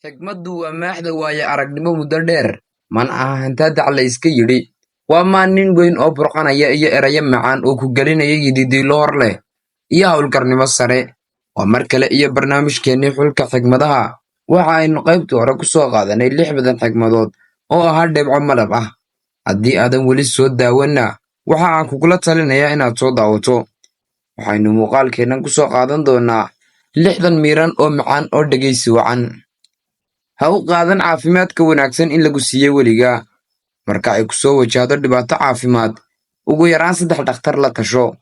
Xigmaddu waa maaxda waayo-aragnimo muddo dheer, mana aha hantaadac la iska yidhi. Waa maalin weyn oo burqanaya iyo erayo macaan oo ku gelinaya yididiilo hor leh iyo hawlkarnimo sare. Waa mar kale iyo barnaamijkeennii Xulka Xigmadaha. Waxa aynu qaybtii hore ku soo qaadanay 6 xigmadood oo ahaa dhibco malab ah. Haddii aadan weli soo daawanna, waxa aan kugula talinayaa inaad soo daawato. Waxaynu muuqaalkeennan ku soo qaadan doonnaa 6 miran oo macaan oo dhegaysi wacan. Ha u qaadan caafimaadka wanaagsan in lagu siiyey weligaa. Marka ay ku soo wajahdo dhibaato caafimaad, ugu yaraan 3 dhakhtar la tasho.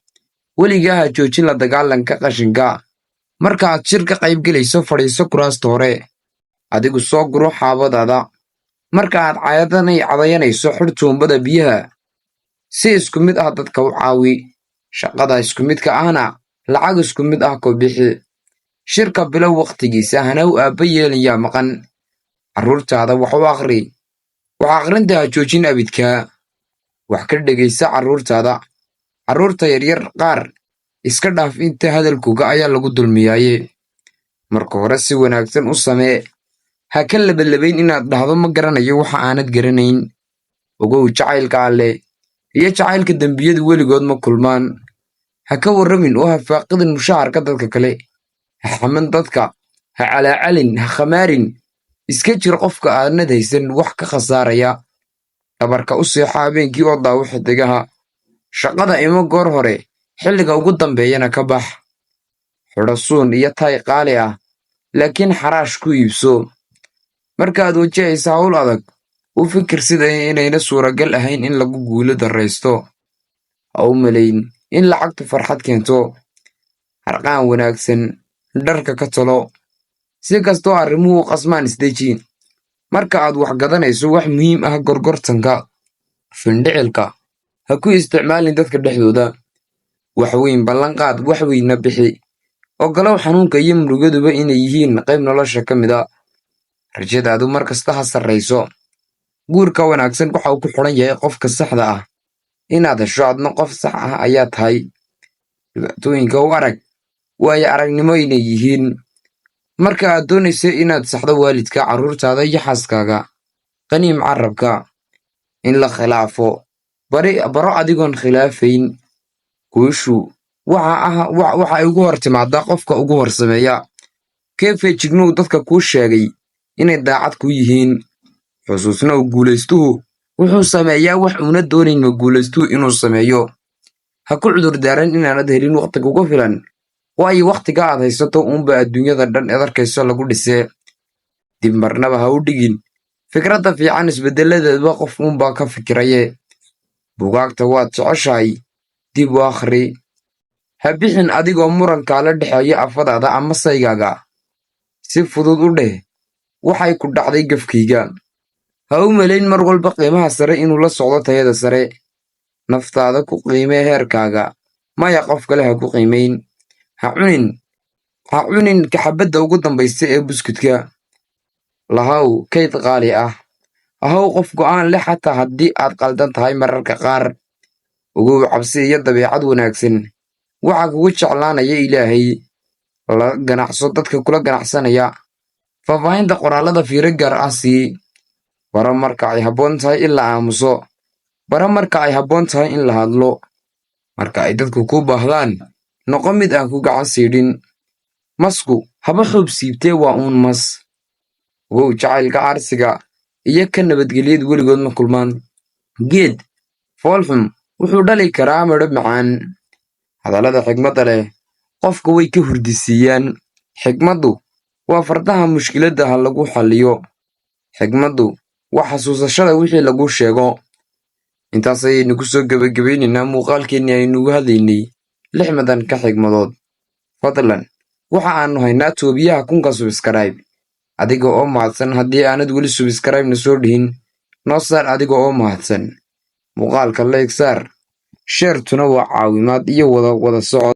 Weligaa ha joojin la dagaalanka qashinka. Marka aad shir ka qaybgelayso, fadhiiso kuraasta hore. Adigu soo guro xaabadaada. Marka aad cadayanayso, xidh tuumbada biyaha. Si isku mid ah dadka u caawi. Shaqada isku midka ahna lacag isku mid ah ku bixi. Shirka bilow waqtigiisa, hana u aabba yeelin yaa maqan. Carruurtaada wax u akhri. Wax akhrinta ha joojin abidkaa. Wax ka dhegaysa carruurtaada. Carruurta yaryar qaar iska dhaaf inta hadalkooga ayaa lagu dulmiyaaye. Marka hore si wanaagsan u samee. Ha ka labalabayn inaad dhahdo ma garanayo waxa aanad garanayn. Ogow jacaylka Alle iyo jacaylka dembiyadu weligood ma kulmaan. Ha ka warramin oo ha faaqidin mushaharka dadka kale. Ha xaman dadka. Ha calaacalin. Ha khamaarin. Iska jir qofka aanad haysan wax ka khasaaraya. Dhabarka u seexo habeenkii oo daawo xidigaha. Shaqada imo goor hore, xilliga ugu dambeeyana ka bax. Xidho suun iyo tay qaali ah, laakiin xaraash ku iibso. Markaad wajahaysa hawl adag, u fikir sida inayna suuragal ahayn in lagu guulo darraysto. Ha u malayn in lacagtu farxad keento. Harqaan wanaagsan, dharka ka talo. Si kastoo arrimuhu qasmaan isdeji. Marka aad wax gadanayso, wax muhiim ah gorgortanka. Findhicilka. Ha ku isticmaalin dadka dhexdooda. Wax weyn ballanqaad, wax weynna bixi. Ogolow xanuunka iyo murugaduba inay yihiin qayb nolosha ka mid ah. Rajadaadu mar kasta ha sarrayso. Guurka wanaagsan waxa uu ku xidhan yahay qofka saxda ah. Inaad hesho adna qof sax ah ayaa tahay. Dhibaatooyinka u arag waayo-aragnimo inay yihiin. Marka aad doonayso inaad saxdo waalidka, carruurtaada iyo xaaskaaga, qaniim carrabka. In la khilaafo. Baro adigoon khilaafayn. Guushu waxa ay ugu hor timaadaa qofka ugu horsameeya. Kee feejignow dadka kuu sheegay inay daacad ku yihiin. Xusuusnow guulaystuhu wuxuu sameeyaa wax uuna doonayn ma guulaystuhu inuu sameeyo. Ha ku cudur daaran inaanad helin waqti kugu filan. Waayo waqtiga aad haysato uunba adduunyada dhan eed arkayso lagu dhisee. Dib marnaba ha u dhigin. Fikradda fiican isbeddeladeedba qof uunbaa ka fikiraye. Buugaagta waad jeceshahay. Dib u akhri. Ha bixin adigoo murankaa la dhexeeya afadaada ama saygaaga. Si fudud u dheh. Waxay ku dhacday gafkayga. Ha u malayn mar walba qiimaha sare inuu la socdo tayada sare. Naftaada ku qiimee heerkaaga. Maya qof kale ha ku qiimayn. Ha cunin kaxabadda ugu dambaysa ee buskudka. Lahaw kayd qaali ah. Ahow qof go'aan leh xataa haddii aad qaldan tahay mararka qaar. Ogow cabsi iyo dabeecad wanaagsan. Waxa kugu jeclaanaya Ilaahay. La ganacso dadka kula ganacsanaya. Faahfaahinta qoraallada fiiro gaar ah sii. Baro marka ay habboon tahay in la aamuso. Baro marka ay habboon tahay in la hadlo. Marka ay dadku kuu baahdaan, noqo mid aan ku gacan siidhin. Masku haba xuub siibtee waa uun mas. Ogow jacaylka aarsiga iyo ka nabadgelyadu weligood ma kulmaan. Geed foolxum wuxuu dhali karaa midho macaan. Hadallada xigmadda leh qofka way ka hurdisiiyaan. Xigmaddu waa fardaha mushkiladaha lagu xalliyo. Xigmaddu waa xasuusashada wixii lagu sheego. Intaas ayaynu ku soo gabagabaynaynaa muuqaalkeennii aynuugu hadlaynay 6 xigmadood. Fadlan waxa aanu haynaa toobiyaha 1000 subscribe. Adiga oo mahadsan. Haddii aanad weli subscribe-na soo dhihin, noo saar adiga oo mahadsan. Muuqaalka like saar. Sheertuna waa caawimaad iyo wada socod.